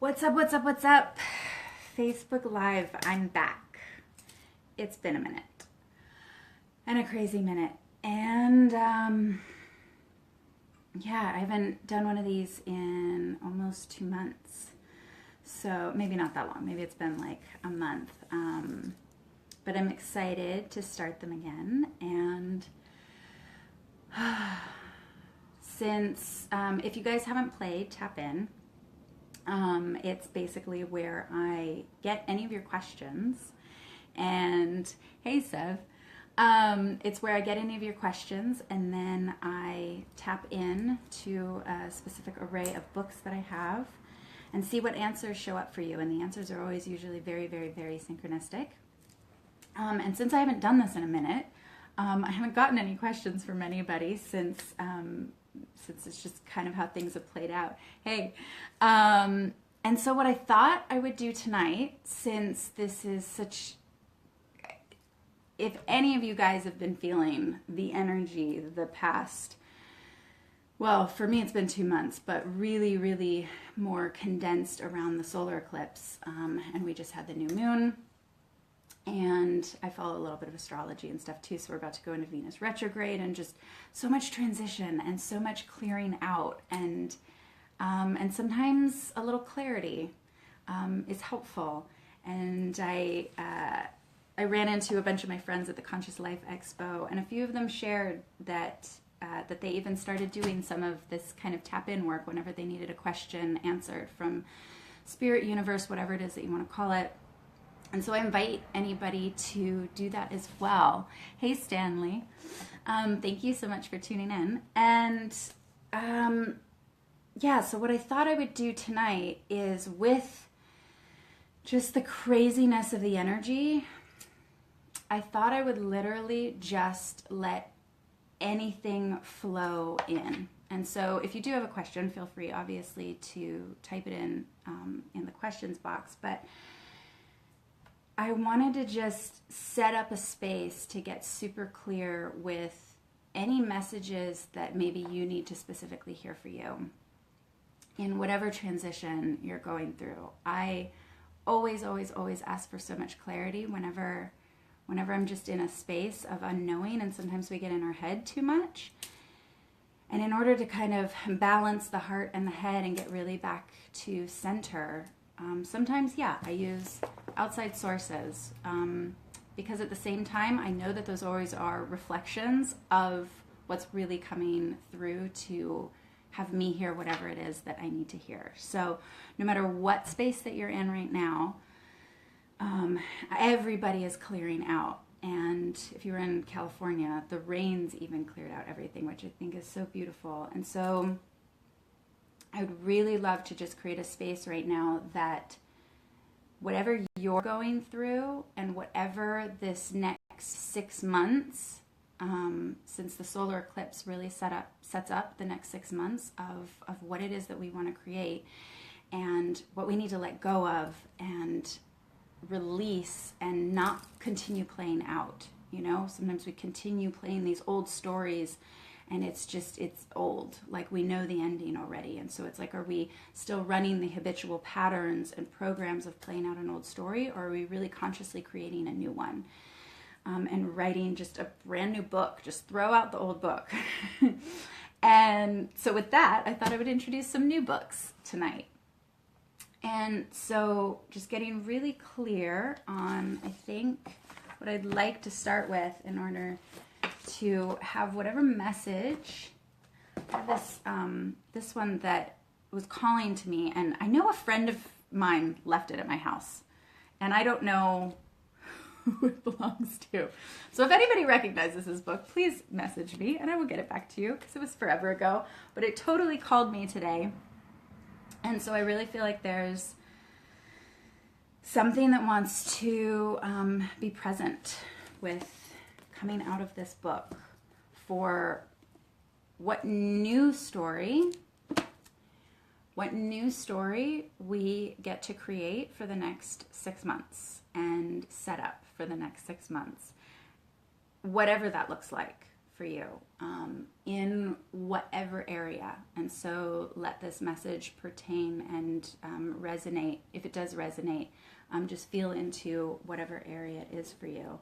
What's up, what's up, what's up? Facebook Live, I'm back. It's been a minute. And a crazy minute. And, yeah, I haven't done one of these in almost 2 months. So, maybe not that long. Maybe it's been like a month. But I'm excited to start them again. And since, if you guys haven't played, tap in. It's basically where I get any of your questions, and hey Sev, it's where I get any of your questions, and then I tap in to a specific array of books that I have and see what answers show up for you, and the answers are always usually very, very, very synchronistic. And since I haven't done this in a minute, I haven't gotten any questions from anybody since it's just kind of how things have played out. Hey, and so what I thought I would do tonight, since this is such, if any of you guys have been feeling the energy the past, well, for me it's been 2 months, but really, really more condensed around the solar eclipse, and we just had the new moon. And I follow a little bit of astrology and stuff too, so we're about to go into Venus retrograde, and just so much transition and so much clearing out, and sometimes a little clarity is helpful. And I ran into a bunch of my friends at the Conscious Life Expo, and a few of them shared that that they even started doing some of this kind of tap-in work whenever they needed a question answered from spirit, universe, whatever it is that you want to call it. And so I invite anybody to do that as well. Hey, Stanley. Thank you so much for tuning in. And yeah, so what I thought I would do tonight is, with just the craziness of the energy, I thought I would literally just let anything flow in. And so if you do have a question, feel free, obviously, to type it in the questions box. But I wanted to just set up a space to get super clear with any messages that maybe you need to specifically hear for you in whatever transition you're going through. I always, always, always ask for so much clarity whenever I'm just in a space of unknowing, and sometimes we get in our head too much. And in order to kind of balance the heart and the head and get really back to center, sometimes, yeah, I use outside sources, because at the same time, I know that those always are reflections of what's really coming through to have me hear whatever it is that I need to hear. So no matter what space that you're in right now, everybody is clearing out. And if you were in California, the rains even cleared out everything, which I think is so beautiful. And so I would really love to just create a space right now that whatever you're going through, and whatever this next 6 months, since the solar eclipse really sets up the next 6 months of what it is that we want to create, and what we need to let go of and release and not continue playing out. You know, sometimes we continue playing these old stories, and it's old, like we know the ending already. And so it's like, are we still running the habitual patterns and programs of playing out an old story, or are we really consciously creating a new one, and writing just a brand new book? Just throw out the old book. And so with that, I thought I would introduce some new books tonight. And so just getting really clear on, I think, what I'd like to start with in order to have whatever message. I have this one that was calling to me, and I know a friend of mine left it at my house, and I don't know who it belongs to. So if anybody recognizes this book, please message me and I will get it back to you, because it was forever ago, but it totally called me today. And so I really feel like there's something that wants to be present with coming out of this book, for what new story we get to create for the next 6 months and set up for the next 6 months, whatever that looks like for you in whatever area. And so let this message pertain and resonate. If it does resonate, just feel into whatever area it is for you.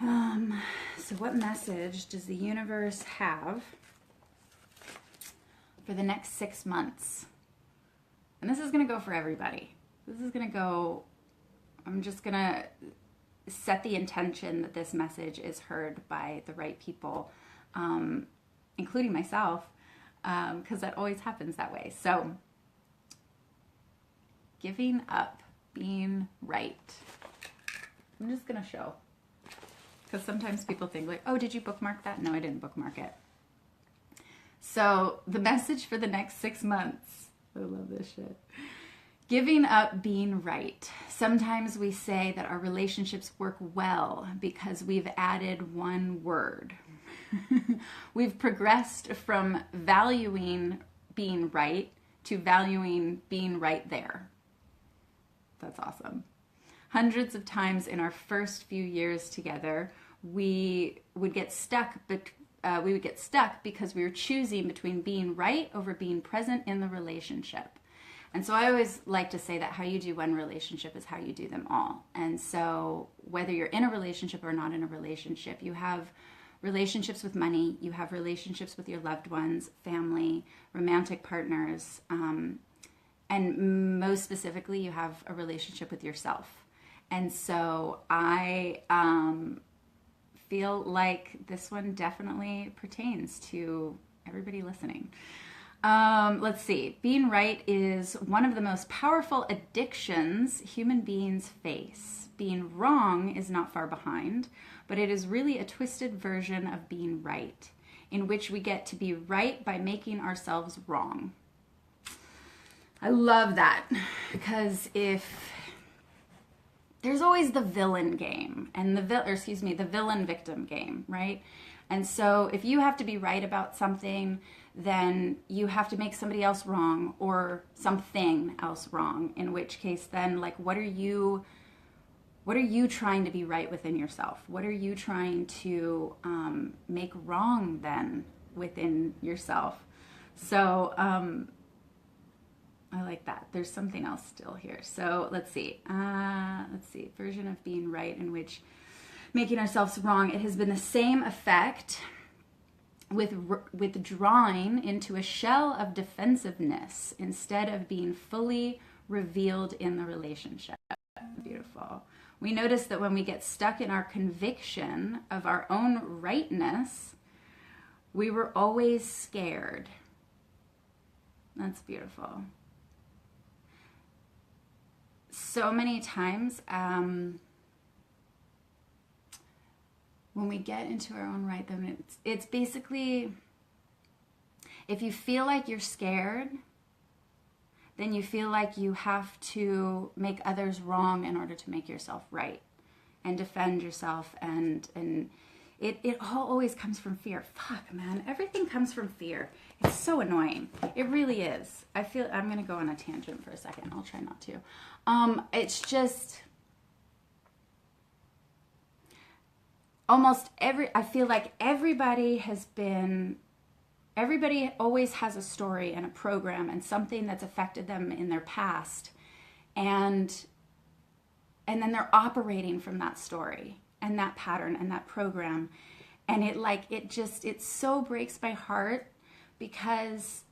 So what message does the universe have for the next 6 months? And this is going to go for everybody. This is going to go, I'm just going to set the intention that this message is heard by the right people, including myself, because that always happens that way. So, giving up being right. I'm just going to show. Because sometimes people think like, oh, did you bookmark that? No, I didn't bookmark it. So, the message for the next 6 months. I love this shit. Giving up being right. Sometimes we say that our relationships work well because we've added one word. We've progressed from valuing being right to valuing being right there. That's awesome. Hundreds of times in our first few years together, we would get stuck, because we were choosing between being right over being present in the relationship. And so I always like to say that how you do one relationship is how you do them all. And so whether you're in a relationship or not in a relationship, you have relationships with money, you have relationships with your loved ones, family, romantic partners, and most specifically, you have a relationship with yourself. And so I feel like this one definitely pertains to everybody listening. Let's see. Being right is one of the most powerful addictions human beings face. Being wrong is not far behind, but it is really a twisted version of being right, in which we get to be right by making ourselves wrong. I love that, because if there's always the villain game and the villain victim game, right? And so if you have to be right about something, then you have to make somebody else wrong or something else wrong, in which case then, like, what are you trying to be right within yourself? What are you trying to make wrong then within yourself? So I like that. There's something else still here. So let's see. Version of being right in which making ourselves wrong. It has been the same effect with withdrawing into a shell of defensiveness instead of being fully revealed in the relationship. Beautiful. We notice that when we get stuck in our conviction of our own rightness, we were always scared. That's beautiful. So many times, when we get into our own right, then it's basically, if you feel like you're scared, then you feel like you have to make others wrong in order to make yourself right and defend yourself. And it all always comes from fear. Fuck, man. Everything comes from fear. It's so annoying. It really is. I feel I'm going to go on a tangent for a second. I'll try not to. It's just I feel like everybody always has a story and a program and something that's affected them in their past. And then they're operating from that story and that pattern and that program. And it so breaks my heart, because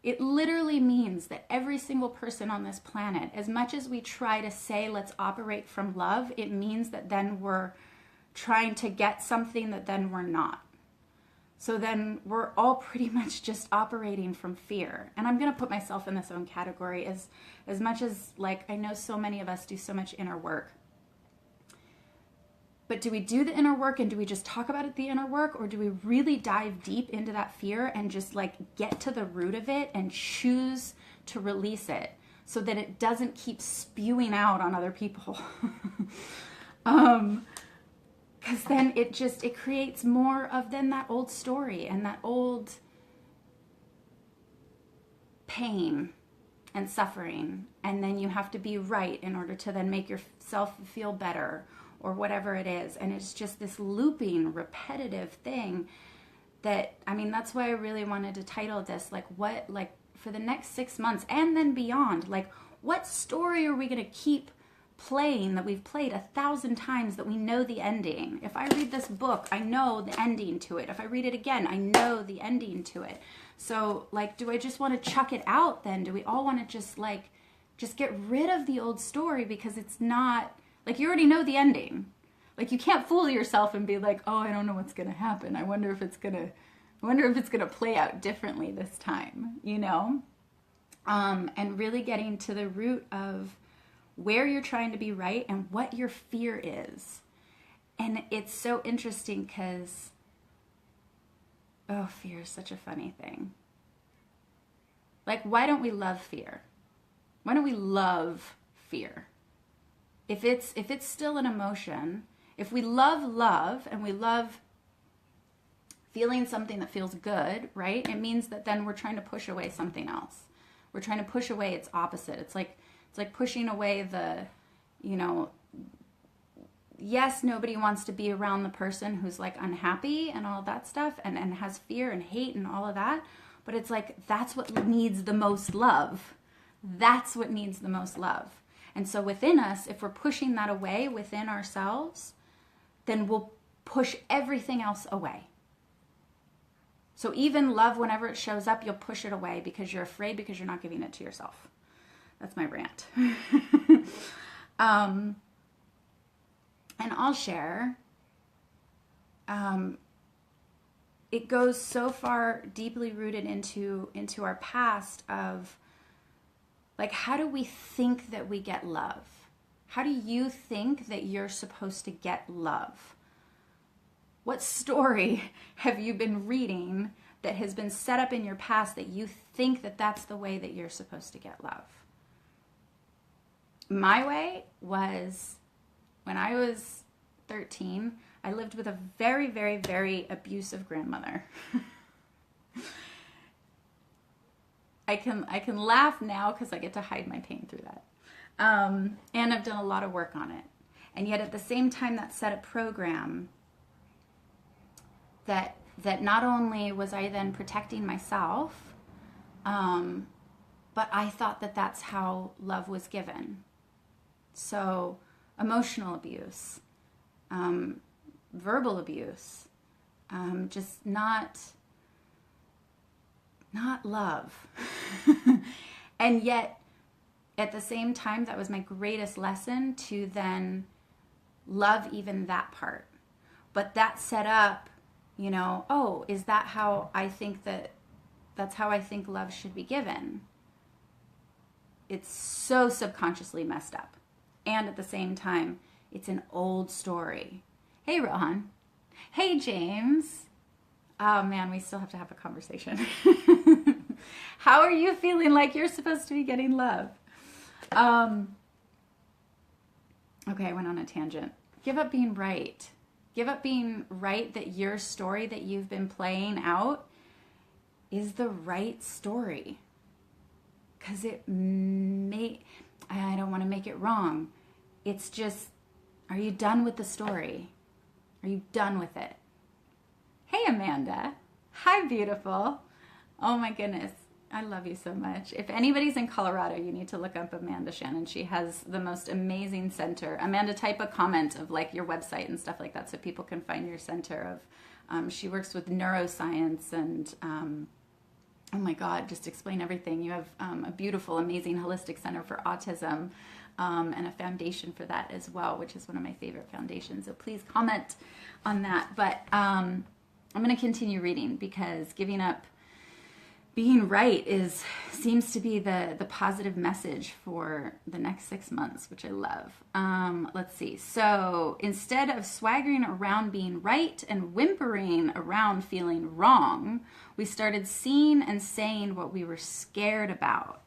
it literally means that every single person on this planet, as much as we try to say, let's operate from love, it means that then we're trying to get something that then we're not. So then we're all pretty much just operating from fear. And I'm going to put myself in this own category as much as, like, I know so many of us do so much inner work. But do we do the inner work and do we just talk about the inner work, or do we really dive deep into that fear and just like get to the root of it and choose to release it so that it doesn't keep spewing out on other people? Because then it creates more of then that old story and that old pain and suffering. And then you have to be right in order to then make yourself feel better. or whatever it is. And it's just this looping, repetitive thing that, I mean, that's why I really wanted to title this, like, what, like, for the next 6 months and then beyond, like, what story are we going to keep playing that we've played 1,000 times that we know the ending? If I read this book, I know the ending to it. If I read it again, I know the ending to it. So, like, do I just want to chuck it out then? Do we all want to just get rid of the old story because it's not, like, you already know the ending. Like, you can't fool yourself and be like, oh, I don't know what's going to happen. I wonder if it's going to play out differently this time, you know? And really getting to the root of where you're trying to be right and what your fear is. And it's so interesting because, oh, fear is such a funny thing. Like, why don't we love fear? Why don't we love fear? If it's still an emotion, if we love love and we love feeling something that feels good, right? It means that then we're trying to push away something else. We're trying to push away its opposite. It's like pushing away the, you know, yes, nobody wants to be around the person who's like unhappy and all that stuff and has fear and hate and all of that. But it's like, that's what needs the most love. That's what needs the most love. And so within us, if we're pushing that away within ourselves, then we'll push everything else away. So even love, whenever it shows up, you'll push it away because you're afraid, because you're not giving it to yourself. That's my rant. And I'll share. It goes so far deeply rooted into our past of, like, how do we think that we get love? How do you think that you're supposed to get love? What story have you been reading that has been set up in your past that you think that that's the way that you're supposed to get love? My way was, when I was 13, I lived with a very, very, very abusive grandmother. I can laugh now because I get to hide my pain through that. And I've done a lot of work on it. And yet at the same time, that set a program that not only was I then protecting myself, but I thought that that's how love was given. So emotional abuse, verbal abuse, just not love. And yet, at the same time, that was my greatest lesson, to then love even that part. But that set up, you know, oh, is that how I think that's how I think love should be given? It's so subconsciously messed up. And at the same time, it's an old story. Hey, Rohan. Hey, James. Oh, man, we still have to have a conversation. How are you feeling like you're supposed to be getting love? Okay, I went on a tangent. Give up being right. Give up being right that your story that you've been playing out is the right story. Because I don't want to make it wrong. It's just, are you done with the story? Are you done with it? Hey, Amanda. Hi, beautiful. Oh my goodness. I love you so much. If anybody's in Colorado, you need to look up Amanda Shannon. She has the most amazing center. Amanda, type a comment of like your website and stuff like that so people can find your center of, she works with neuroscience and, oh my God, just explain everything. You have a beautiful, amazing holistic center for autism and a foundation for that as well, which is one of my favorite foundations. So please comment on that. But I'm going to continue reading because giving up being right seems to be the positive message for the next 6 months, which I love. Let's see. So instead of swaggering around being right and whimpering around feeling wrong, we started seeing and saying what we were scared about.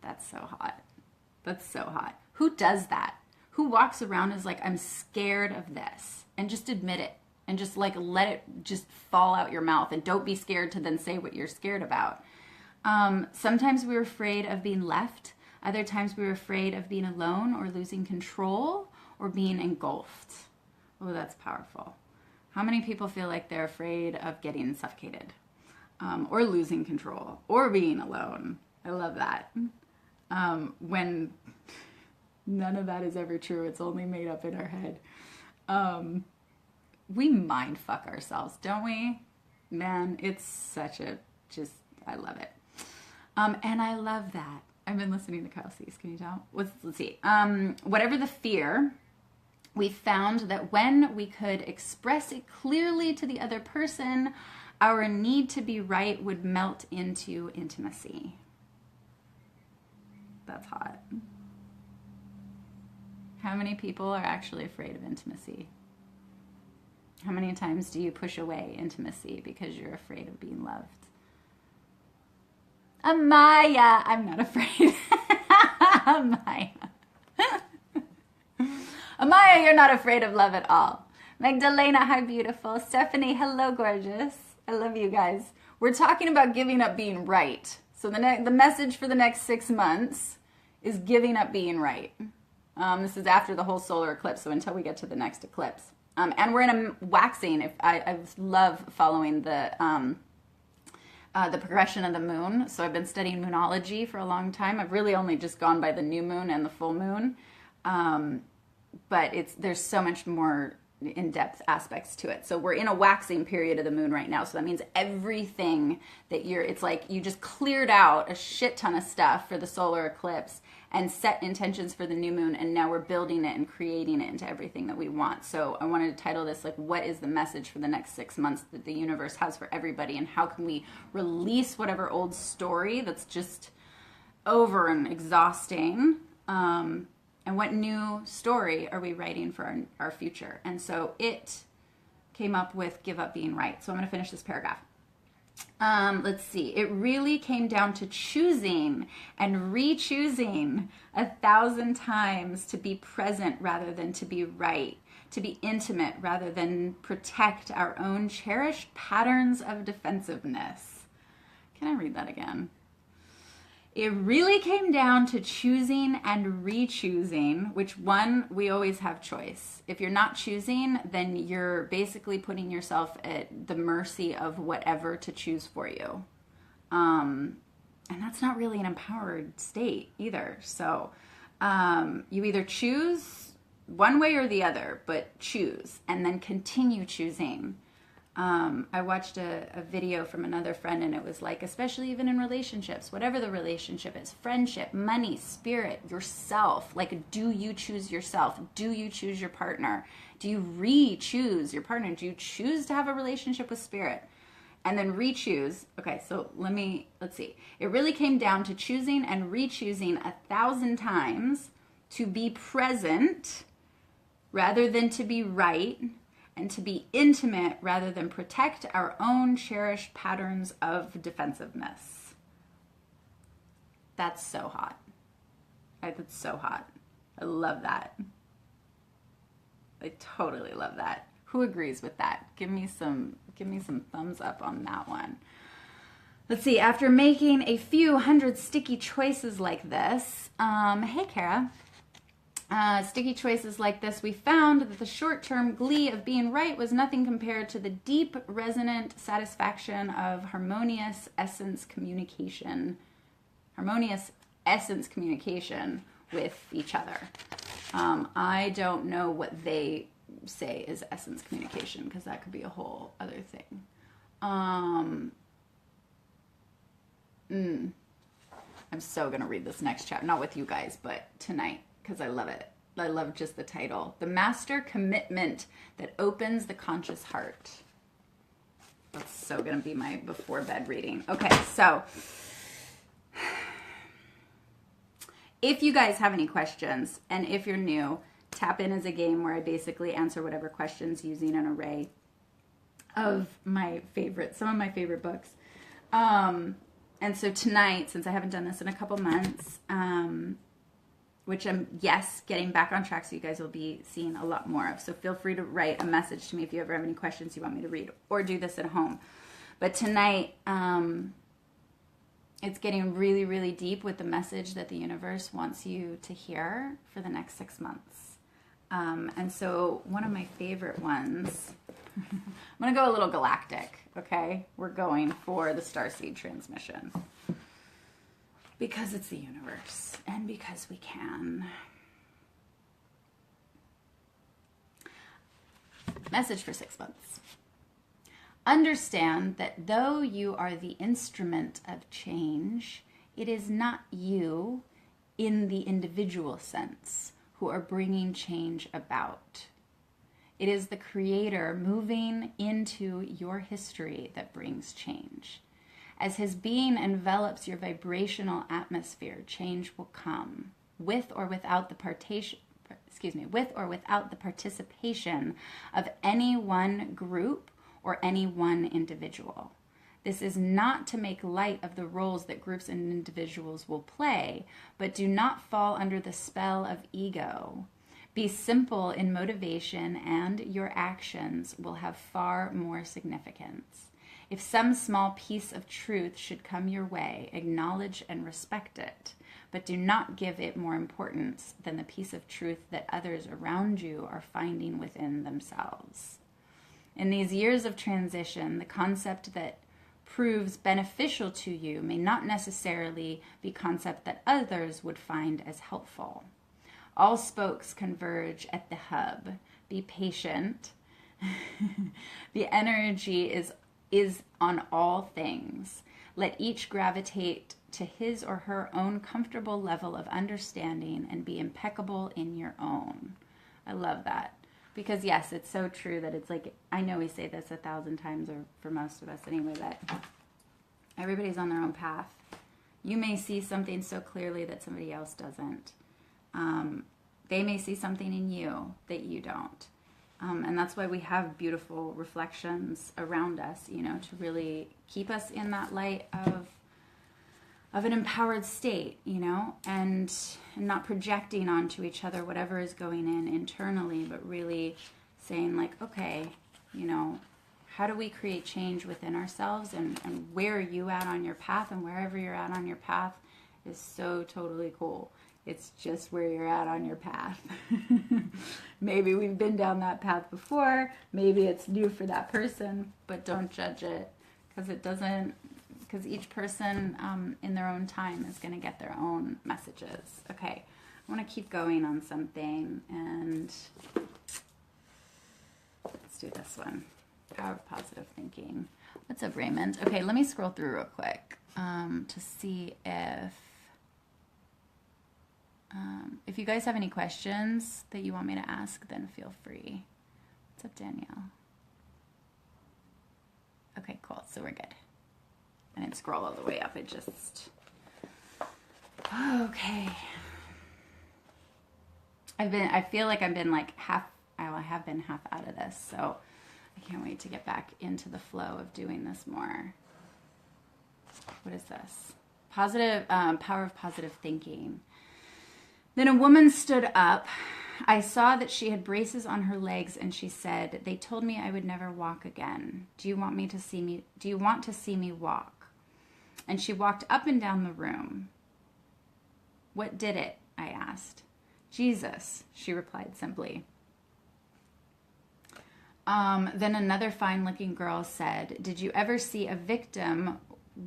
That's so hot. That's so hot. Who does that? Who walks around and is like, I'm scared of this, and just admit it. And just like let it just fall out your mouth, and don't be scared to then say what you're scared about. Sometimes we're afraid of being left. Other times we're afraid of being alone or losing control or being engulfed. Oh, that's powerful. How many people feel like they're afraid of getting suffocated, or losing control, or being alone? I love that. When none of that is ever true, it's only made up in our head. We mind fuck ourselves, don't we? Man, it's such a, I love it. And I love that. I've been listening to Kyle Cease. Can you tell? Let's see. Whatever the fear, we found that when we could express it clearly to the other person, our need to be right would melt into intimacy. That's hot. How many people are actually afraid of intimacy? How many times do you push away intimacy because you're afraid of being loved? Amaya, I'm not afraid. Amaya. Amaya, you're not afraid of love at all. Magdalena, hi beautiful. Stephanie, hello gorgeous. I love you guys. We're talking about giving up being right. So the message for the next 6 months is giving up being right. This is after the whole solar eclipse, so until we get to the next eclipse. And we're in a waxing. I love following the progression of the moon. So I've been studying moonology for a long time. I've really only just gone by the new moon and the full moon. But there's so much more in-depth aspects to it. So we're in a waxing period of the moon right now. So that means everything that it's like you just cleared out a shit ton of stuff for the solar eclipse and set intentions for the new moon, and now we're building it and creating it into everything that we want. So I wanted to title this, like, what is the message for the next 6 months that the universe has for everybody, and how can we release whatever old story that's just over and exhausting, and what new story are we writing for our future? And so it came up with give up being right. So I'm going to finish this paragraph. Let's see. It really came down to choosing and re-choosing 1,000 times to be present rather than to be right, to be intimate rather than protect our own cherished patterns of defensiveness. Can I read that again? It really came down to choosing and re-choosing, which one, we always have choice. If you're not choosing, then you're basically putting yourself at the mercy of whatever to choose for you. And that's not really an empowered state either. So you either choose one way or the other, but choose and then continue choosing. I watched a video from another friend, and it was like, especially even in relationships, whatever the relationship is, friendship, money, spirit, yourself, like, do you choose yourself? Do you choose your partner? Do you re-choose your partner? Do you choose to have a relationship with spirit? And then re-choose. Okay, so let's see. It really came down to choosing and re-choosing 1,000 times to be present rather than to be right, and to be intimate rather than protect our own cherished patterns of defensiveness. That's so hot. That's so hot. I love that. I totally love that. Who agrees with that? Give me some thumbs up on that one. Let's see. After making a few hundred sticky choices like this, hey Kara. Sticky choices like this, we found that the short-term glee of being right was nothing compared to the deep, resonant satisfaction of harmonious essence communication with each other. I don't know what they say is essence communication, because that could be a whole other thing. I'm so going to read this next chapter, not with you guys, but tonight, because I love it. I love just the title. The Master Commitment That Opens the Conscious Heart. That's so going to be my before bed reading. Okay, so if you guys have any questions, and if you're new, Tap In is a game where I basically answer whatever questions using an array of some of my favorite books. And so tonight, since I haven't done this in a couple months, which I'm, getting back on track, so you guys will be seeing a lot more of. So feel free to write a message to me if you ever have any questions you want me to read, or do this at home. But tonight, it's getting really, really deep with the message that the universe wants you to hear for the next 6 months. And so one of my favorite ones, I'm going to go a little galactic, okay? We're going for the starseed transmission. Because it's the universe and because we can. Message for 6 months. Understand that though you are the instrument of change, it is not you in the individual sense who are bringing change about. It is the Creator moving into your history that brings change. As His being envelops your vibrational atmosphere, change will come, with or without the participation of any one group or any one individual. This is not to make light of the roles that groups and individuals will play, but do not fall under the spell of ego. Be simple in motivation, and your actions will have far more significance. If some small piece of truth should come your way, acknowledge and respect it, but do not give it more importance than the piece of truth that others around you are finding within themselves. In these years of transition, the concept that proves beneficial to you may not necessarily be concept that others would find as helpful. All spokes converge at the hub. Be patient. The energy is on all things. Let each gravitate to his or her own comfortable level of understanding and be impeccable in your own. I love that. Because yes, it's so true that it's like, I know we say this 1,000 times, or for most of us anyway, that everybody's on their own path. You may see something so clearly that somebody else doesn't. They may see something in you that you don't. And that's why we have beautiful reflections around us, you know, to really keep us in that light of an empowered state, you know, and not projecting onto each other whatever is going in internally, but really saying like, okay, you know, how do we create change within ourselves, and where are you at on your path, and wherever you're at on your path is so totally cool. It's just where you're at on your path. Maybe we've been down that path before. Maybe it's new for that person, but don't judge it, because each person in their own time is going to get their own messages. Okay, I want to keep going on something, and let's do this one. Power of positive thinking. What's up, Raymond? Okay, let me scroll through real quick to see if you guys have any questions that you want me to ask, then feel free. What's up, Danielle? Okay, cool. So we're good. I didn't scroll all the way up. It just... Okay. I feel like I've been like I have been half out of this, so I can't wait to get back into the flow of doing this more. What is this? Positive, power of positive thinking. Then a woman stood up. I saw that she had braces on her legs, and she said, "They told me I would never walk again. Do you want to see me walk?" And she walked up and down the room. "What did it?" I asked. "Jesus," she replied simply. Then another fine-looking girl said, "Did you ever see a victim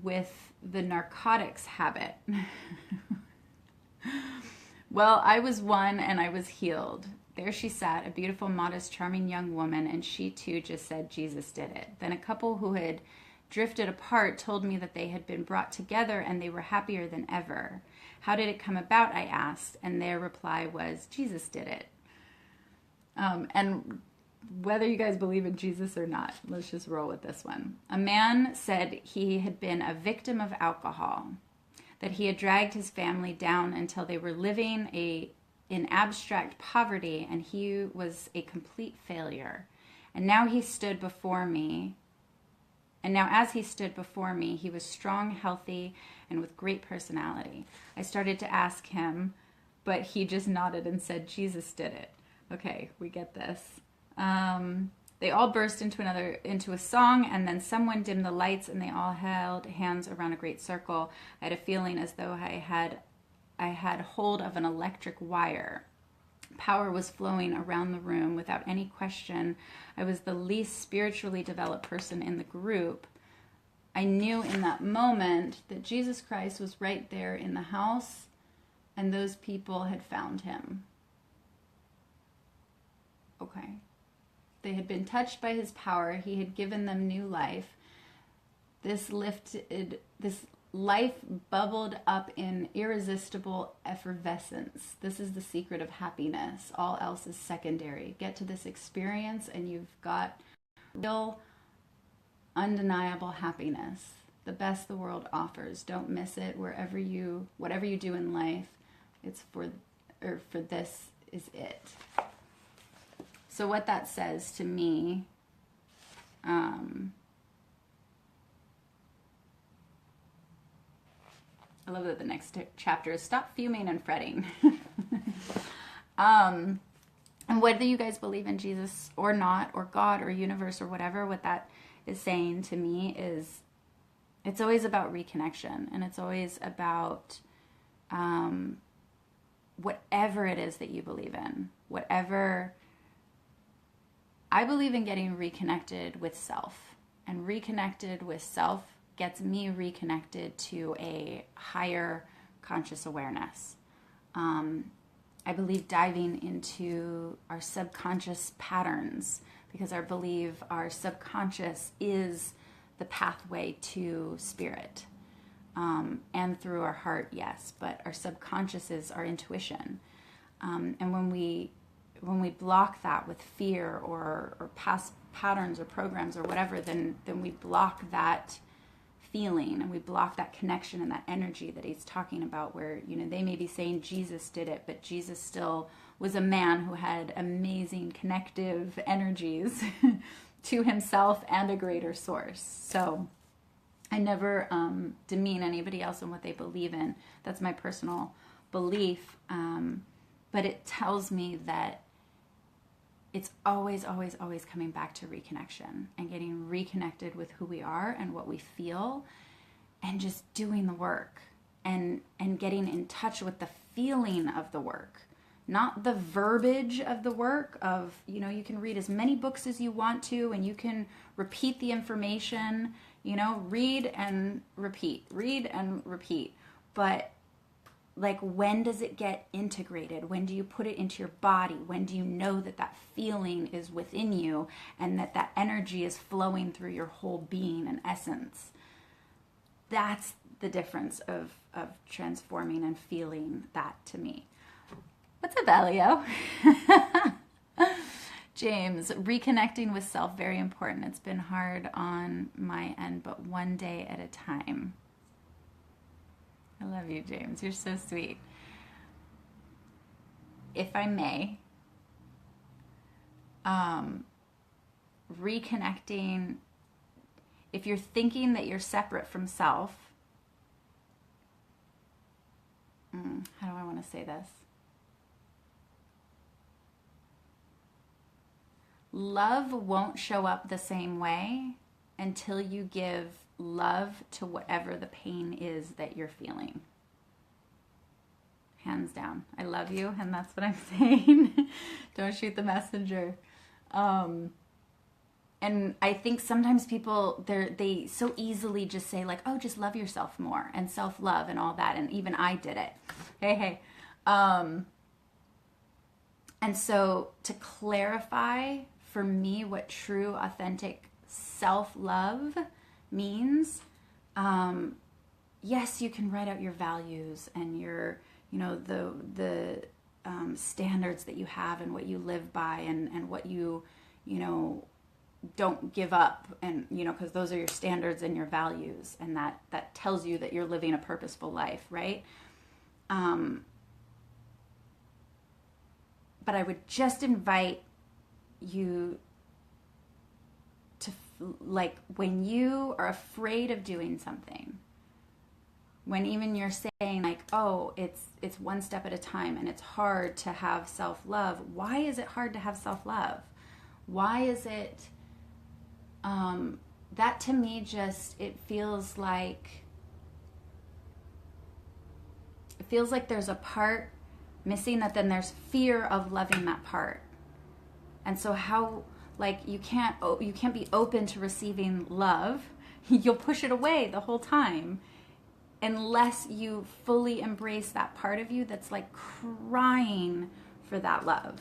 with the narcotics habit?" Well, I was one, and I was healed. There she sat, a beautiful, modest, charming young woman, and she too just said, "Jesus did it." Then a couple who had drifted apart told me that they had been brought together and they were happier than ever. "How did it come about?" I asked, and their reply was, "Jesus did it." And whether you guys believe in Jesus or not, let's just roll with this one. A man said he had been a victim of alcohol, that he had dragged his family down until they were living in abstract poverty, and he was a complete failure. And now as he stood before me, he was strong, healthy, and with great personality. I started to ask him, but he just nodded and said, "Jesus did it." Okay, we get this. They all burst into a song, and then someone dimmed the lights, and they all held hands around a great circle. I had a feeling as though I had hold of an electric wire. Power was flowing around the room without any question. I was the least spiritually developed person in the group. I knew in that moment that Jesus Christ was right there in the house, and those people had found him. Okay. They had been touched by his power. He had given them new life. This life bubbled up in irresistible effervescence. This is the secret of happiness. All else is secondary. Get to this experience and you've got real, undeniable happiness. The best the world offers. Don't miss it. Whatever you do in life, it's for this is it. So what that says to me, I love that the next chapter is stop fuming and fretting. And whether you guys believe in Jesus or not, or God or universe or whatever, what that is saying to me is it's always about reconnection, and it's always about whatever it is that you believe in. Whatever, I believe in getting reconnected with self, and reconnected with self gets me reconnected to a higher conscious awareness. I believe diving into our subconscious patterns, because I believe our subconscious is the pathway to spirit. And through our heart, yes, but our subconscious is our intuition. And when we block that with fear or past patterns or programs or whatever, then we block that feeling, and we block that connection and that energy that he's talking about, where, you know, they may be saying Jesus did it, but Jesus still was a man who had amazing connective energies to himself and a greater source. So I never demean anybody else and what they believe in. That's my personal belief. But it tells me that it's always, always, always coming back to reconnection and getting reconnected with who we are and what we feel, and just doing the work and getting in touch with the feeling of the work, not the verbiage of the work of, you know, you can read as many books as you want to, and you can repeat the information, you know, read and repeat, but like, when does it get integrated? When do you put it into your body? When do you know that that feeling is within you and that that energy is flowing through your whole being and essence? That's the difference of transforming and feeling that to me. What's up, Elio? James, reconnecting with self, very important. It's been hard on my end, but one day at a time. I love you, James. You're so sweet. If I may, reconnecting, if you're thinking that you're separate from self, how do I want to say this? Love won't show up the same way until you give love to whatever the pain is that you're feeling. Hands down. I love you, and that's what I'm saying. Don't shoot the messenger. And I think sometimes people, they so easily just say like, oh, just love yourself more, and self-love and all that, and even I did it. Hey. And so to clarify for me what true, authentic self-love means, yes, you can write out your values and your, you know, the standards that you have and what you live by, and what you know, don't give up, and, you know, because those are your standards and your values, and that tells you that you're living a purposeful life, right? But I would just invite you to, like, when you are afraid of doing something, when even you're saying like, oh, it's one step at a time and it's hard to have self-love. Why is it hard to have self-love? Why is it, that to me just, it feels like there's a part missing that then there's fear of loving that part. And so how, like, you can't be open to receiving love. You'll push it away the whole time unless you fully embrace that part of you that's like crying for that love.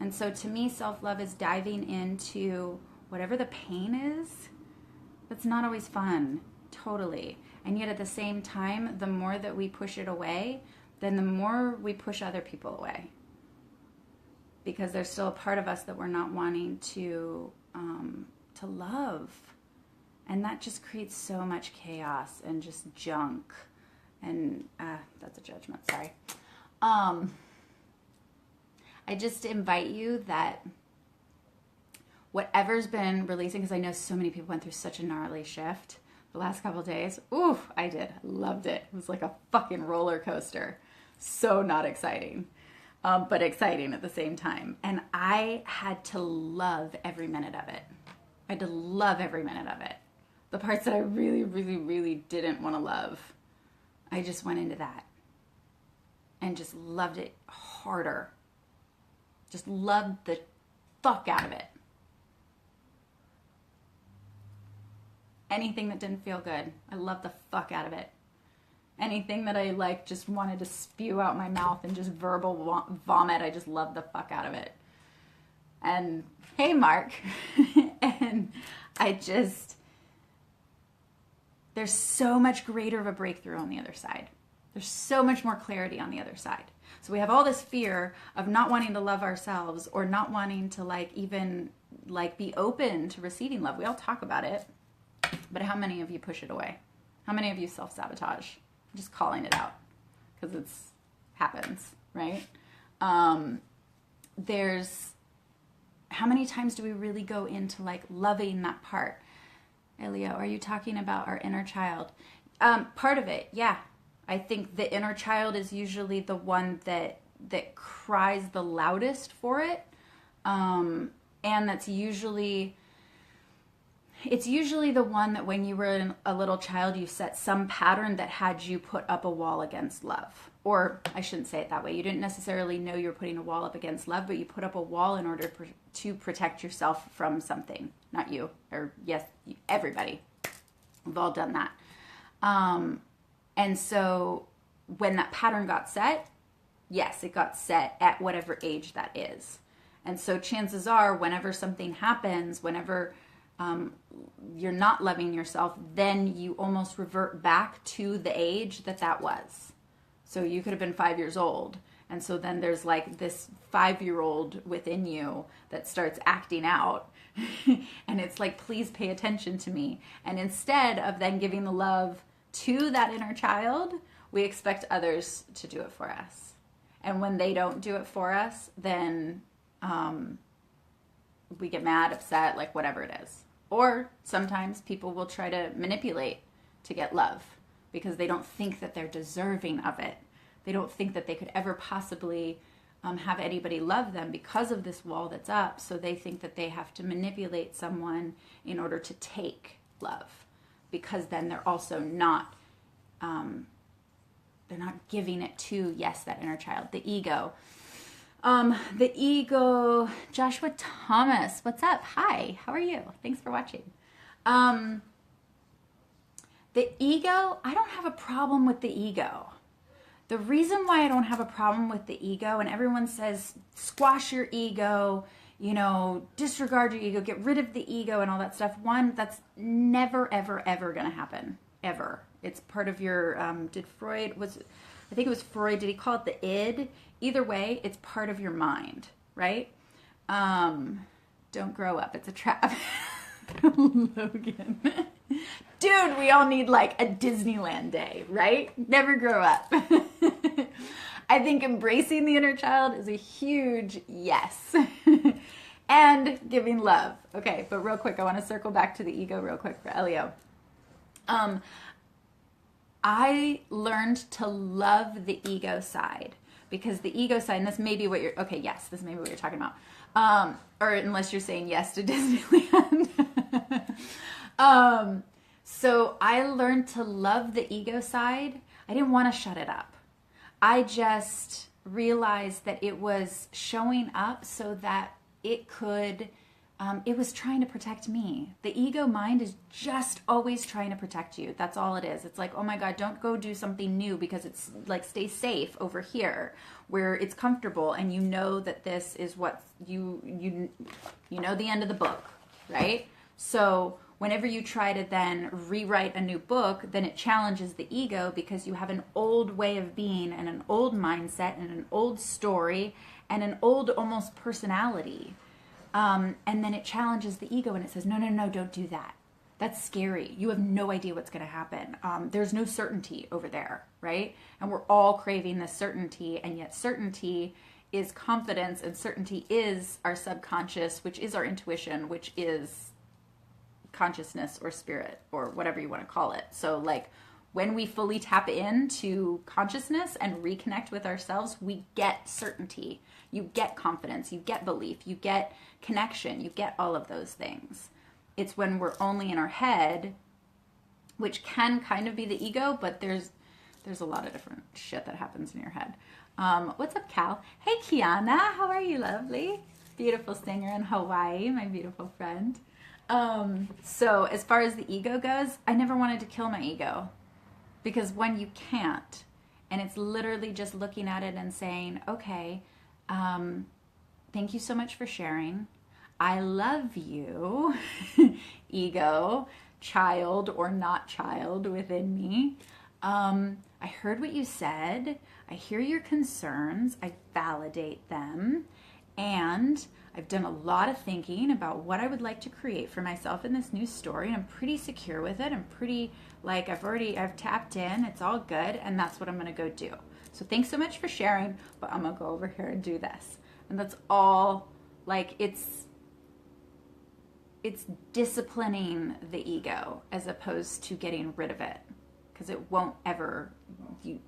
And so to me, self-love is diving into whatever the pain is. That's not always fun, totally. And yet at the same time, the more that we push it away, then the more we push other people away. Because there's still a part of us that we're not wanting to love. And that just creates so much chaos and just junk. And that's a judgment, sorry. I just invite you that whatever's been releasing, because I know so many people went through such a gnarly shift the last couple of days. Ooh, I did. Loved it. It was like a fucking roller coaster. So not exciting, but exciting at the same time. And I had to love every minute of it. I had to love every minute of it. The parts that I really, really, really didn't want to love, I just went into that and just loved it harder. Just loved the fuck out of it. Anything that didn't feel good, I loved the fuck out of it. Anything that I like just wanted to spew out my mouth and just verbal vomit, I just loved the fuck out of it. And hey, Mark. And I just, there's so much greater of a breakthrough on the other side. There's so much more clarity on the other side. So we have all this fear of not wanting to love ourselves or not wanting to like even like be open to receiving love. We all talk about it, but how many of you push it away? How many of you self-sabotage? I'm just calling it out because it's happens, right? There's, how many times do we really go into like loving that part? Elio, are you talking about our inner child? Part of it, yeah. I think the inner child is usually the one that cries the loudest for it. And that's usually, it's usually the one that when you were a little child, you set some pattern that had you put up a wall against love. Or I shouldn't say it that way. You didn't necessarily know you were putting a wall up against love, but you put up a wall in order to protect yourself from something. Not you, or yes, everybody. We've all done that. And so when that pattern got set, yes, it got set at whatever age that is. And so chances are whenever something happens, whenever you're not loving yourself, then you almost revert back to the age that was. So you could have been 5 years old. And so then there's like this 5-year-old within you that starts acting out. And it's like, please pay attention to me. And instead of then giving the love to that inner child, we expect others to do it for us. And when they don't do it for us, then we get mad, upset, like whatever it is. Or sometimes people will try to manipulate to get love because they don't think that they're deserving of it. They don't think that they could ever possibly have anybody love them because of this wall that's up. So they think that they have to manipulate someone in order to take love, because then they're also not, they're not giving it to, yes, that inner child, the ego. The ego, Joshua Thomas, what's up? Hi, how are you? Thanks for watching. The ego, I don't have a problem with the ego. The reason why I don't have a problem with the ego, and everyone says, squash your ego, you know, disregard your ego, get rid of the ego and all that stuff. One, that's never, ever, ever going to happen. Ever. It's part of your, I think it was Freud, did he call it the id? Either way, it's part of your mind, right? Don't grow up. It's a trap. Logan. Dude, we all need like a Disneyland day, right? Never grow up. I think embracing the inner child is a huge yes. And giving love. Okay, but real quick, I want to circle back to the ego real quick for Elio. I learned to love the ego side, because the ego side, and this may be what you're, okay, yes, this may be what you're talking about. Or unless you're saying yes to Disneyland. So I learned to love the ego side. I didn't want to shut it up. I just realized that it was showing up so that it could, it was trying to protect me. The ego mind is just always trying to protect you. That's all it is. It's like, oh my God, don't go do something new because it's like, stay safe over here where it's comfortable. And you know that this is what you know the end of the book, right? So whenever you try to then rewrite a new book, then it challenges the ego because you have an old way of being and an old mindset and an old story and an old almost personality. And then it challenges the ego and it says, no, no, no, don't do that. That's scary. You have no idea what's going to happen. There's no certainty over there, right? And we're all craving this certainty, and yet certainty is confidence, and certainty is our subconscious, which is our intuition, which is consciousness or spirit or whatever you want to call it. So like when we fully tap into consciousness and reconnect with ourselves, we get certainty, you get confidence, you get belief, you get connection, you get all of those things. It's when we're only in our head, which can kind of be the ego, but there's a lot of different shit that happens in your head. What's up, Cal? Hey, Kiana, how are you, lovely? Beautiful singer in Hawaii, my beautiful friend. So as far as the ego goes, I never wanted to kill my ego, because when you can't, and it's literally just looking at it and saying, okay, thank you so much for sharing. I love you, ego, child or not child within me. I heard what you said. I hear your concerns. I validate them. And I've done a lot of thinking about what I would like to create for myself in this new story. And I'm pretty secure with it. I'm pretty like, I've tapped in. It's all good. And that's what I'm going to go do. So thanks so much for sharing, but I'm going to go over here and do this. And that's all, like, it's disciplining the ego as opposed to getting rid of it, because it won't ever, you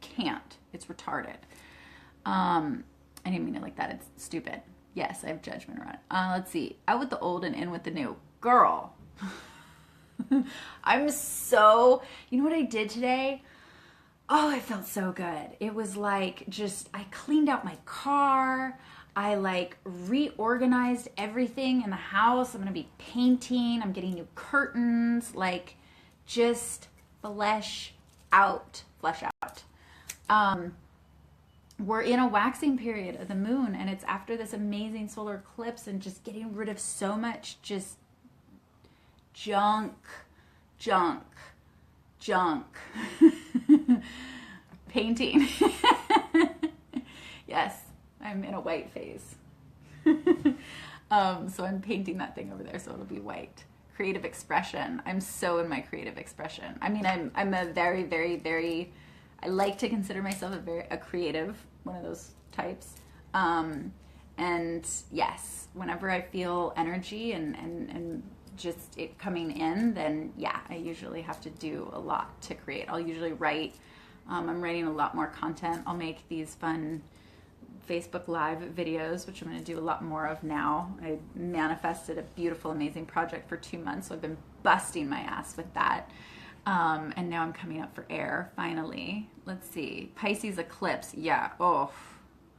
can't. It's retarded. I didn't mean it like that. It's stupid. Yes, I have judgment around it. Let's see. Out with the old and in with the new. Girl. I'm so, you know what I did today? Oh, it felt so good. It was like just, I cleaned out my car. I like reorganized everything in the house. I'm going to be painting. I'm getting new curtains. Like just flesh out. We're in a waxing period of the moon, and it's after this amazing solar eclipse, and just getting rid of so much just junk. Painting. Yes, I'm in a white phase. So I'm painting that thing over there so it'll be white. Creative expression. I'm so in my creative expression. I mean, I'm a very, very, very, I like to consider myself a creative, one of those types. And yes, whenever I feel energy and just it coming in, then yeah, I usually have to do a lot to create. I'll usually write. I'm writing a lot more content. I'll make these fun Facebook Live videos, which I'm going to do a lot more of now. I manifested a beautiful, amazing project for 2 months, so I've been busting my ass with that. And now I'm coming up for air, finally. Let's see. Pisces eclipse. Yeah. Oh,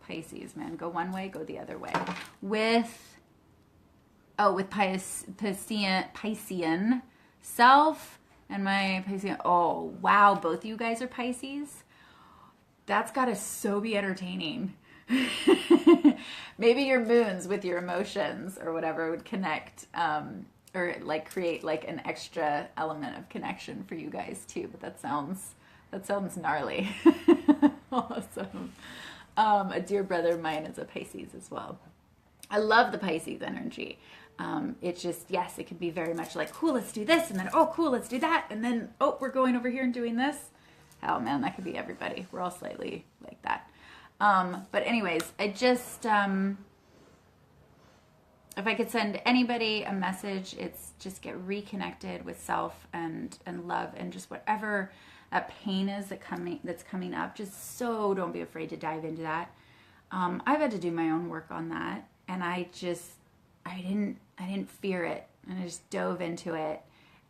Pisces, man. Go one way, go the other way. With Piscean self and my Piscean. Oh, wow. Both of you guys are Pisces. That's got to so be entertaining. Maybe your moons with your emotions or whatever would connect, or like create like an extra element of connection for you guys too. But that sounds gnarly. Awesome. A dear brother of mine is a Pisces as well. I love the Pisces energy. It's just, yes, it can be very much like, cool, let's do this, and then, oh, cool, let's do that, and then, oh, we're going over here and doing this. Oh man, that could be everybody. We're all slightly like that. But anyways, I just, if I could send anybody a message, it's just get reconnected with self and love, and just whatever that pain is that's coming up, just so don't be afraid to dive into that. I've had to do my own work on that, and I didn't fear it, and I just dove into it,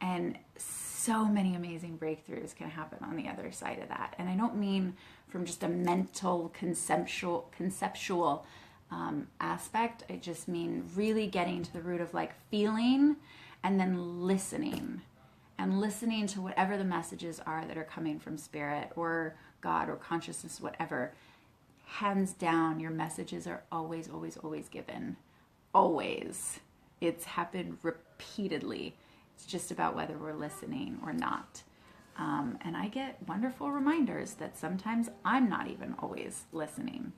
And so many amazing breakthroughs can happen on the other side of that. And I don't mean from just a mental, conceptual aspect. I just mean really getting to the root of like feeling and then listening. And listening to whatever the messages are that are coming from spirit or God or consciousness, whatever. Hands down, your messages are always, always, always given. Always. It's happened repeatedly. It's just about whether we're listening or not. And I get wonderful reminders that sometimes I'm not even always listening.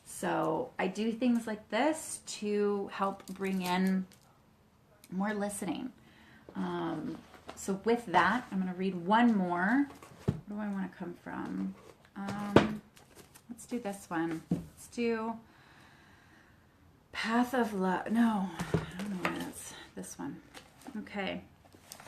So I do things like this to help bring in more listening. So with that, I'm going to read one more. Where do I want to come from? Let's do this one. Let's do Path of Love. No, I don't know why that's this one. Okay.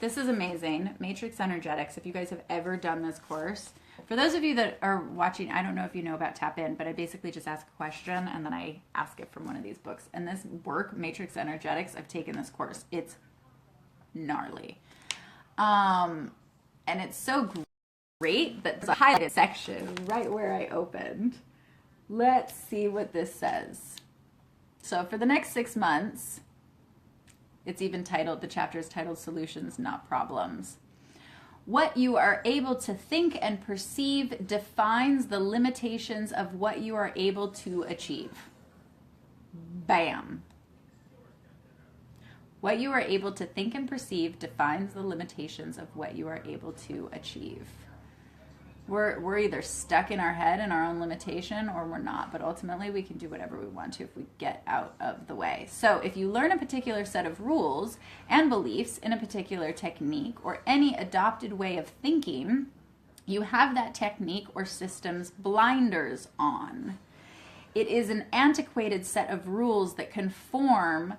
This is amazing. Matrix Energetics. If you guys have ever done this course, for those of you that are watching, I don't know if you know about Tap In, but I basically just ask a question and then I ask it from one of these books. And this work, Matrix Energetics, I've taken this course. It's gnarly. And it's so great that there's a highlighted section right where I opened. Let's see what this says. So for the next 6 months, it's even titled, the chapter is titled Solutions, Not Problems. What you are able to think and perceive defines the limitations of what you are able to achieve. Bam. What you are able to think and perceive defines the limitations of what you are able to achieve. We're either stuck in our head and our own limitation or we're not, but ultimately we can do whatever we want to if we get out of the way. So if you learn a particular set of rules and beliefs in a particular technique or any adopted way of thinking, you have that technique or system's blinders on. It is an antiquated set of rules that conform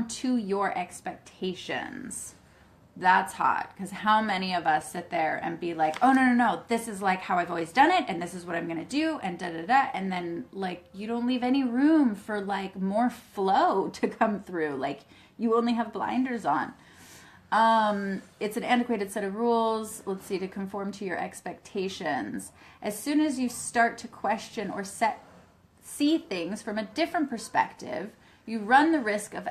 to your expectations. That's hot, because how many of us sit there and be like, oh, no, this is like how I've always done it, and this is what I'm going to do, and da-da-da, and then, like, you don't leave any room for, like, more flow to come through. Like, you only have blinders on. It's an antiquated set of rules, let's see, to conform to your expectations. As soon as you start to question or see things from a different perspective, you run the risk of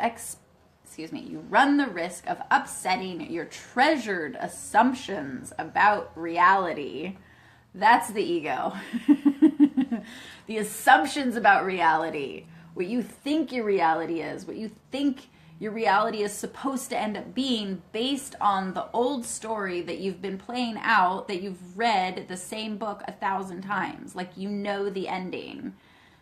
upsetting your treasured assumptions about reality. That's the ego. The assumptions about reality, what you think your reality is, what you think your reality is supposed to end up being based on the old story that you've been playing out, that you've read the same book 1,000 times. Like, you know the ending.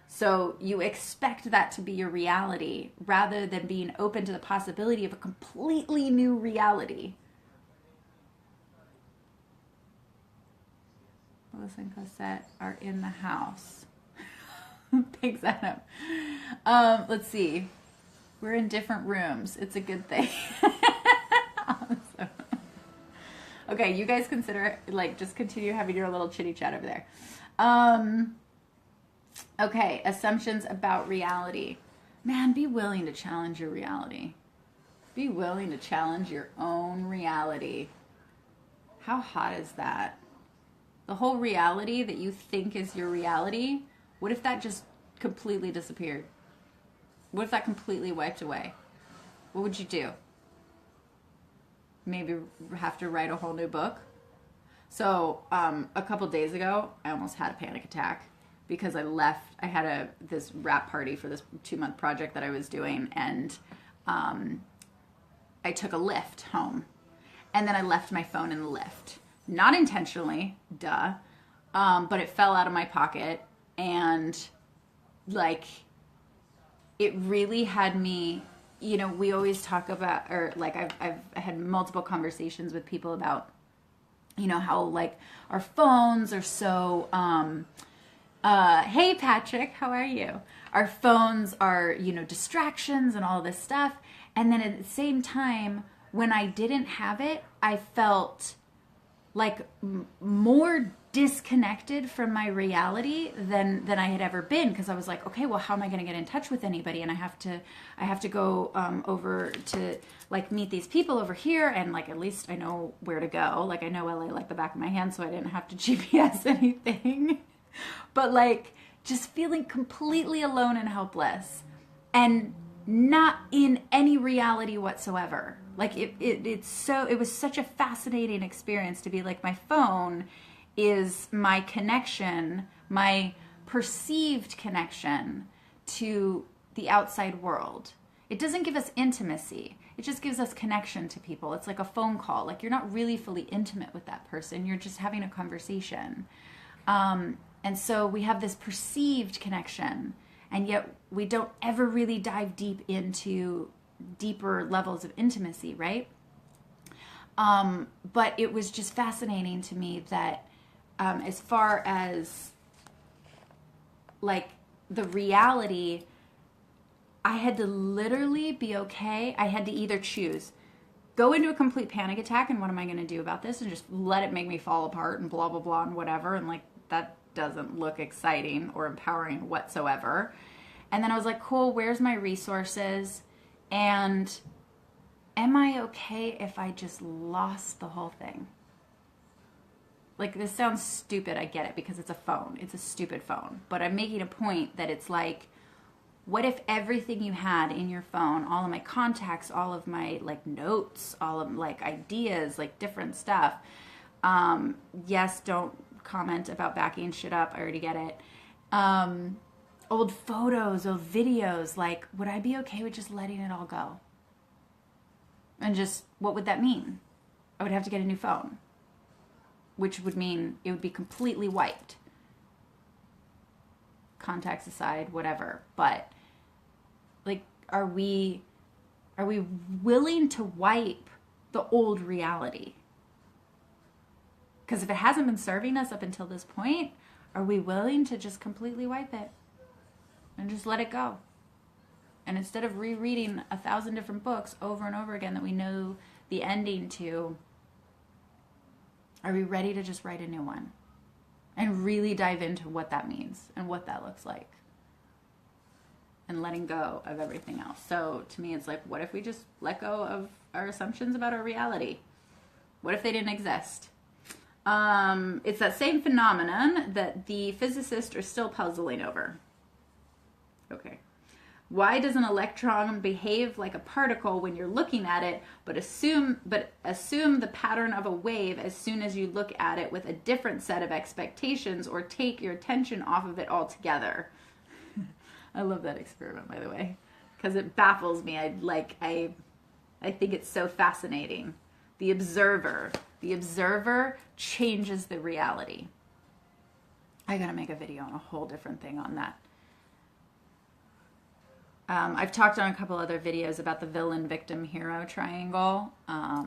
So you expect that to be your reality rather than being open to the possibility of a completely new reality. Lois and Cosette are in the house. Thanks, Adam. Let's see. We're in different rooms. It's a good thing. Awesome. Okay, you guys consider, like, just continue having your little chitty chat over there. Okay, assumptions about reality. Man, be willing to challenge your reality. Be willing to challenge your own reality. How hot is that? The whole reality that you think is your reality, what if that just completely disappeared? What if that completely wiped away? What would you do? Maybe have to write a whole new book? So, a couple days ago, I almost had a panic attack. Because I had this wrap party for this 2-month project that I was doing, and I took a lift home. And then I left my phone in the lift. Not intentionally, duh, but it fell out of my pocket, and, like, it really had me, you know, we always talk about, or, like, I've had multiple conversations with people about, you know, how, like, our phones are so, hey, Patrick, how are you? Our phones are, you know, distractions and all this stuff. And then at the same time, when I didn't have it, I felt like more disconnected from my reality than I had ever been, because I was like, okay, well, how am I going to get in touch with anybody? And I have to go over to like meet these people over here, and like at least I know where to go. Like I know LA like the back of my hand, so I didn't have to GPS anything. But like just feeling completely alone and helpless, and not in any reality whatsoever. Like it was such a fascinating experience to be like, my phone is my connection, my perceived connection to the outside world. It doesn't give us intimacy. It just gives us connection to people. It's like a phone call. Like you're not really fully intimate with that person. You're just having a conversation. And so we have this perceived connection, and yet we don't ever really dive deep into deeper levels of intimacy, right? But it was just fascinating to me that as far as like the reality, I had to literally be okay. I had to either choose, go into a complete panic attack, and what am I going to do about this, and just let it make me fall apart and blah, blah, blah, and whatever. And like, that doesn't look exciting or empowering whatsoever. And then I was like, cool, where's my resources? And am I okay if I just lost the whole thing? Like, this sounds stupid, I get it, because it's a phone. It's a stupid phone. But I'm making a point that it's like, what if everything you had in your phone, all of my contacts, all of my like notes, all of like ideas, like different stuff. Yes, don't comment about backing shit up. I already get it. Old photos, old videos, like, would I be okay with just letting it all go? And just, what would that mean? I would have to get a new phone, which would mean it would be completely wiped. Contacts aside, whatever. But like, are we willing to wipe the old reality? Because if it hasn't been serving us up until this point, are we willing to just completely wipe it and just let it go? And instead of rereading 1,000 different books over and over again that we know the ending to, are we ready to just write a new one and really dive into what that means and what that looks like, and letting go of everything else? So to me, it's like, what if we just let go of our assumptions about our reality? What if they didn't exist? It's that same phenomenon that the physicists are still puzzling over. Okay. Why does an electron behave like a particle when you're looking at it, but assume the pattern of a wave as soon as you look at it with a different set of expectations, or take your attention off of it altogether? I love that experiment, by the way, because it baffles me. I think it's so fascinating. The observer changes the reality. I gotta make a video on a whole different thing on that. I've talked on a couple other videos about the villain, victim, hero triangle. I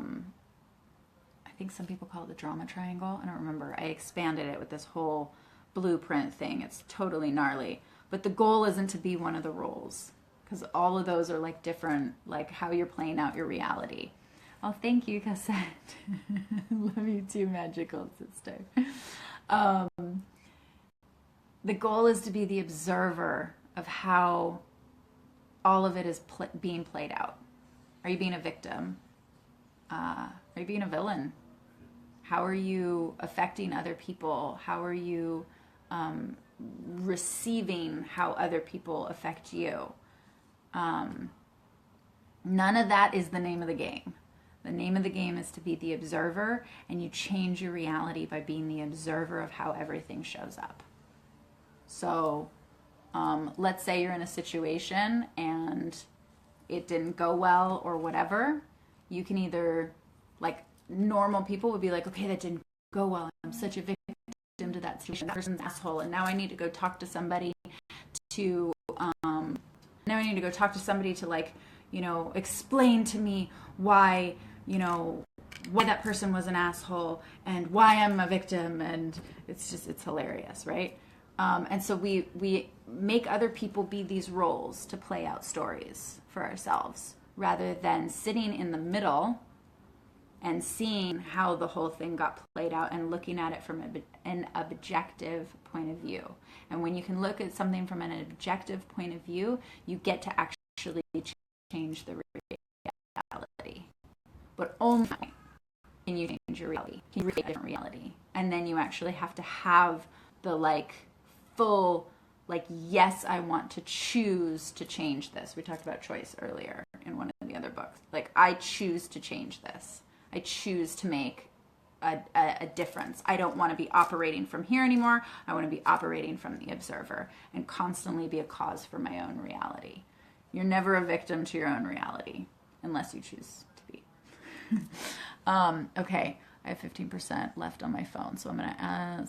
think some people call it the drama triangle. I don't remember. I expanded it with this whole blueprint thing. It's totally gnarly. But the goal isn't to be one of the roles, because all of those are like different, like how you're playing out your reality. Oh, thank you, Cassette. Love you too, magical sister. The goal is to be the observer of how all of it is being played out. Are you being a victim? Are you being a villain? How are you affecting other people? How are you receiving how other people affect you? None of that is the name of the game. The name of the game is to be the observer, and you change your reality by being the observer of how everything shows up. So let's say you're in a situation and it didn't go well or whatever. You can either, like, normal people would be like, okay, that didn't go well. I'm such a victim to that situation. That person's an asshole. And now I need to go talk to somebody to, like, you know, explain to me why, you know, why that person was an asshole and why I'm a victim. And it's hilarious, right? And so we make other people be these roles to play out stories for ourselves, rather than sitting in the middle and seeing how the whole thing got played out and looking at it from an objective point of view. And when you can look at something from an objective point of view, you get to actually change the reality. But only can you change your reality. Can you create a different reality? And then you actually have to have the like full, like, yes, I want to choose to change this. We talked about choice earlier in one of the other books. Like, I choose to change this. I choose to make a difference. I don't want to be operating from here anymore. I want to be operating from the observer and constantly be a cause for my own reality. You're never a victim to your own reality unless you choose to be. Okay, I have 15% left on my phone, so I'm gonna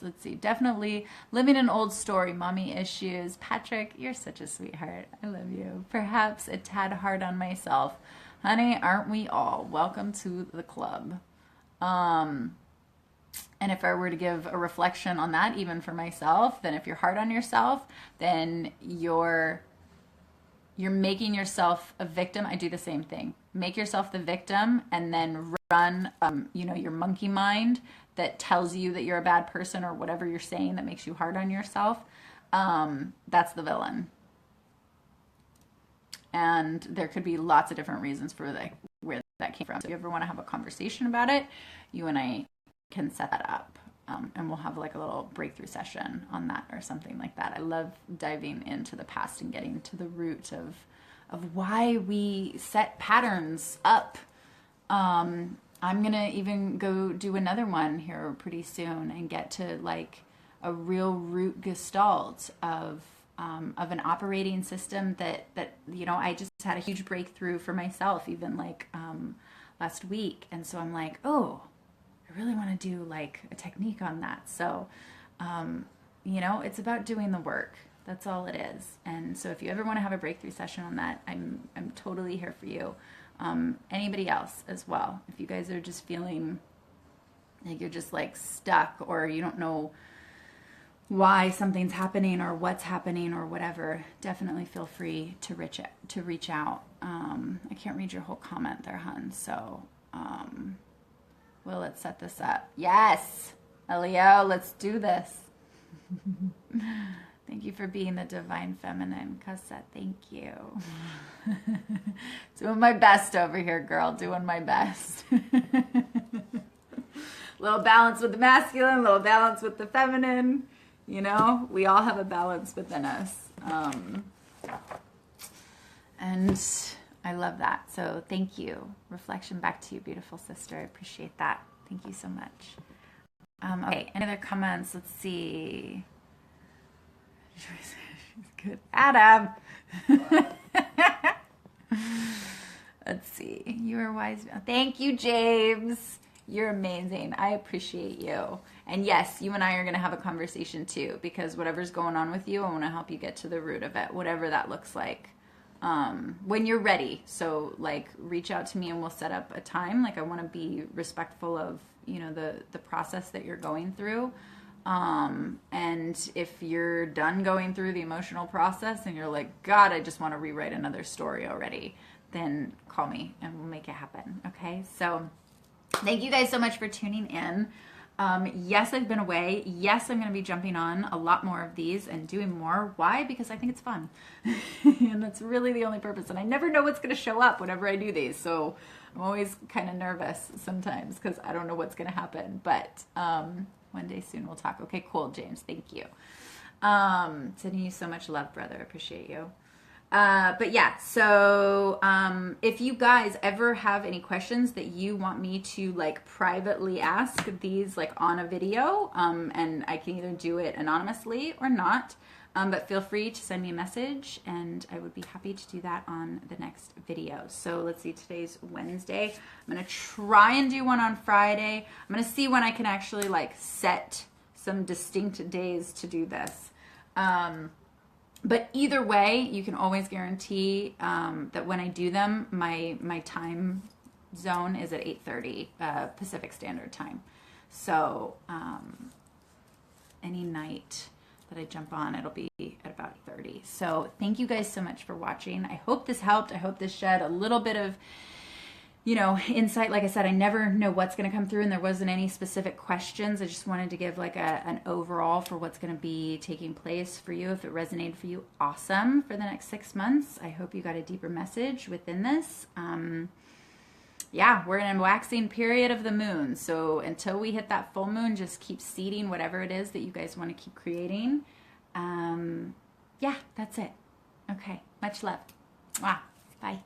let's see. Definitely living an old story, mommy issues. Patrick, you're such a sweetheart. I love you. Perhaps a tad hard on myself, honey. Aren't we all? Welcome to the club. And if I were to give a reflection on that, even for myself, then if you're hard on yourself, then you're making yourself a victim. I do the same thing. Make yourself the victim and then run, your monkey mind that tells you that you're a bad person or whatever you're saying that makes you hard on yourself. That's the villain. And there could be lots of different reasons for where that came from. So if you ever want to have a conversation about it, you and I can set that up. And we'll have like a little breakthrough session on that or something like that. I love diving into the past and getting to the root of why we set patterns up. I'm going to even go do another one here pretty soon and get to like a real root gestalt of an operating system that I just had a huge breakthrough for myself even like last week. And so I'm like, oh, I really want to do like a technique on that. So, it's about doing the work. That's all it is. And so if you ever want to have a breakthrough session on that, I'm totally here for you. Anybody else as well. If you guys are just feeling like you're just like stuck or you don't know why something's happening or what's happening or whatever, definitely feel free to reach out. I can't read your whole comment there, hun. So, well, let's set this up. Yes, Elio, let's do this. Thank you for being the divine feminine, Cosette. Thank you. Doing my best over here, girl. Doing my best. Little balance with the masculine, little balance with the feminine. We all have a balance within us. And I love that. So thank you. Reflection back to you, beautiful sister. I appreciate that. Thank you so much. Okay, any other comments? Let's see. She's good. Adam. Let's see. You are wise. Thank you, James. You're amazing. I appreciate you. And yes, you and I are going to have a conversation too, because whatever's going on with you, I want to help you get to the root of it, whatever that looks like. When you're ready. So like reach out to me and we'll set up a time. Like I want to be respectful of, the process that you're going through. And if you're done going through the emotional process and you're like, God, I just want to rewrite another story already, then call me and we'll make it happen. Okay. So thank you guys so much for tuning in. Yes, I've been away. Yes, I'm going to be jumping on a lot more of these and doing more. Why? Because I think it's fun. And that's really the only purpose. And I never know what's going to show up whenever I do these. So I'm always kind of nervous sometimes because I don't know what's going to happen. But one day soon we'll talk. Okay, cool, James. Thank you. Sending you so much love, brother. I appreciate you. But yeah, so if you guys ever have any questions that you want me to like privately ask these like on a video, and I can either do it anonymously or not, but feel free to send me a message and I would be happy to do that on the next video. So let's see, today's Wednesday. I'm going to try and do one on Friday. I'm going to see when I can actually like set some distinct days to do this. But either way, you can always guarantee that when I do them, my time zone is at 8:30 Pacific Standard Time. So any night that I jump on, it'll be at about 8:30. So thank you guys so much for watching. I hope this helped. I hope this shed a little bit of you know, insight. Like I said, I never know what's going to come through, and there wasn't any specific questions. I just wanted to give like an overall for what's going to be taking place for you. If it resonated for you, awesome. For the next 6 months, I hope you got a deeper message within this. Yeah, we're in a waxing period of the moon. So until we hit that full moon, just keep seeding whatever it is that you guys want to keep creating. Yeah, that's it. Okay, much love. Wow, bye.